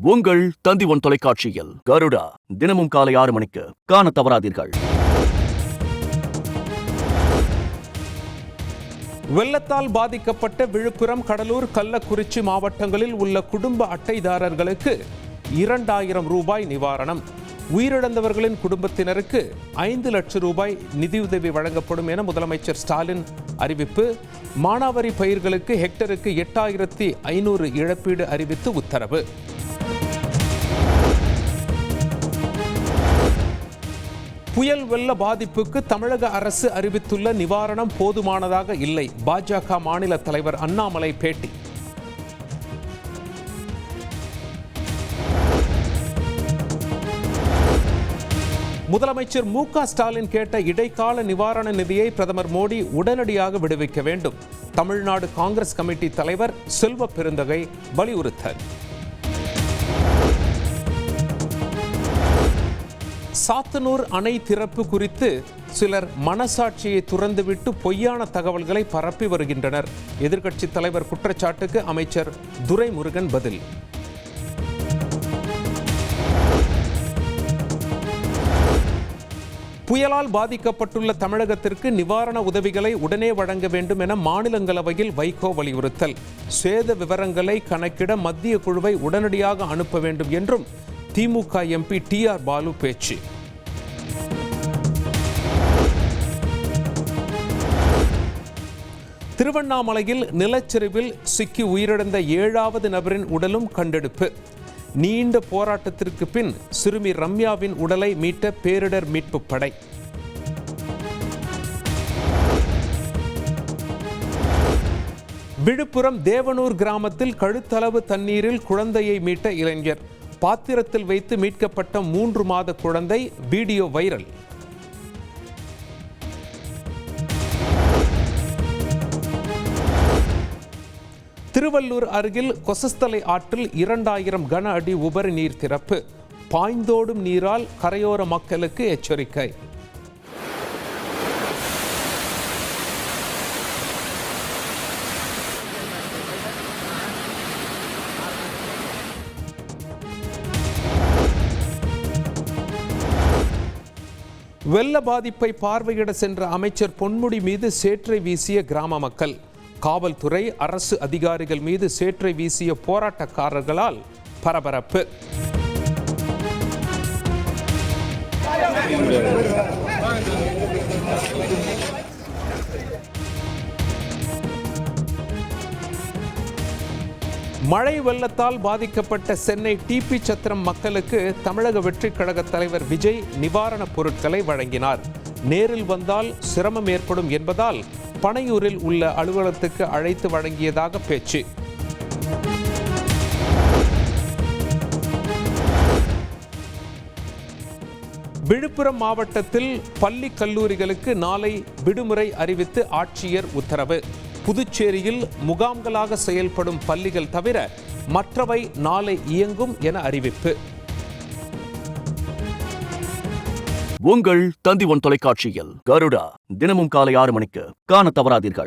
உங்கள் தந்தி ஒன் தொலைக்காட்சியில் கருடா தினமும் காலை 6 மணிக்கு காண தவறாதீர்கள். வெள்ளத்தால் பாதிக்கப்பட்ட விழுப்புரம், கடலூர், கள்ளக்குறிச்சி மாவட்டங்களில் உள்ள குடும்ப அட்டைதாரர்களுக்கு 2000 ரூபாய் நிவாரணம். உயிரிழந்தவர்களின் குடும்பத்தினருக்கு 5 லட்சம் ரூபாய் நிதியுதவி வழங்கப்படும் என முதலமைச்சர் ஸ்டாலின் அறிவிப்பு. மானாவாரி பயிர்களுக்கு ஹெக்டருக்கு 8500 இழப்பீடு அறிவித்து உத்தரவு. புயல் வெள்ள பாதிப்புக்கு தமிழக அரசு அறிவித்துள்ள நிவாரணம் போதுமானதாக இல்லை. பாஜக மாநில தலைவர் அண்ணாமலை பேட்டி. முதலமைச்சர் மு.க. ஸ்டாலின் கேட்ட இடைக்கால நிவாரண நிதியை பிரதமர் மோடி உடனடியாக விடுவிக்க வேண்டும். தமிழ்நாடு காங்கிரஸ் கமிட்டி தலைவர் செல்வ பெருந்தகை வலியுறுத்தல். சாத்தனூர் அணை திறப்பு குறித்து சிலர் மனசாட்சியை துறந்துவிட்டு பொய்யான தகவல்களை பரப்பி வருகின்றனர். எதிர்க்கட்சித் தலைவர் குற்றச்சாட்டுக்கு அமைச்சர் துரைமுருகன் பதில். புயலால் பாதிக்கப்பட்டுள்ள தமிழகத்திற்கு நிவாரண உதவிகளை உடனே வழங்க வேண்டும் என மாநிலங்களவையில் வைகோ வலியுறுத்தல். சேத விவரங்களை கணக்கிட மத்திய குழுவை உடனடியாக அனுப்ப வேண்டும் என்றும் திமுக எம்பி டி.ஆர். பாலு பேச்சு. திருவண்ணாமலையில் நிலச்சரிவில் சிக்கி உயிரிழந்த 7வது நபரின் உடலும் கண்டெடுப்பு. நீண்ட போராட்டத்திற்கு பின் சிறுமி ரம்யாவின் உடலை மீட்ட பேரிடர் மீட்பு படை. விழுப்புரம் தேவனூர் கிராமத்தில் கழுத்தளவு தண்ணீரில் குழந்தையை மீட்ட இளைஞர். பாத்திரத்தில் வைத்து மீட்கப்பட்ட 3 மாத குழந்தை வீடியோ வைரல். திருவள்ளூர் அருகில் கொசஸ்தலை ஆற்றில் 2000 கன அடி உபரி நீர் திறப்பு. பாய்ந்தோடும் நீரால் கரையோர மக்களுக்கு எச்சரிக்கை. வெள்ள பாதிப்பை பார்வையிட சென்ற அமைச்சர் பொன்முடி மீது சேற்றை வீசிய கிராம மக்கள். காவல்துறை, அரசு அதிகாரிகள் மீது சேற்றை வீசிய போராட்டக்காரர்களால் பரபரப்பு. மழை வெள்ளத்தால் பாதிக்கப்பட்ட சென்னை டிபி சத்திரம் மக்களுக்கு தமிழக வெற்றிக் கழக தலைவர் விஜய் நிவாரணப் பொருட்களை வழங்கினார். நேரில் வந்தால் சிரமம் ஏற்படும் என்பதால் பனையூரில் உள்ள அலுவலகத்துக்கு அழைத்து வழங்கியதாக பேச்சு. விழுப்புரம் மாவட்டத்தில் பள்ளி கல்லூரிகளுக்கு நாளை விடுமுறை அறிவித்து ஆட்சியர் உத்தரவு. புதுச்சேரியில் முகாம்களாக செயல்படும் பள்ளிகள் தவிர மற்றவை நாளை இயங்கும் என அறிவிப்பு. உங்கள் தந்தி ஒன் தொலைக்காட்சியில் கருடா தினமும் காலை 6 மணிக்கு காண தவறாதீர்கள்.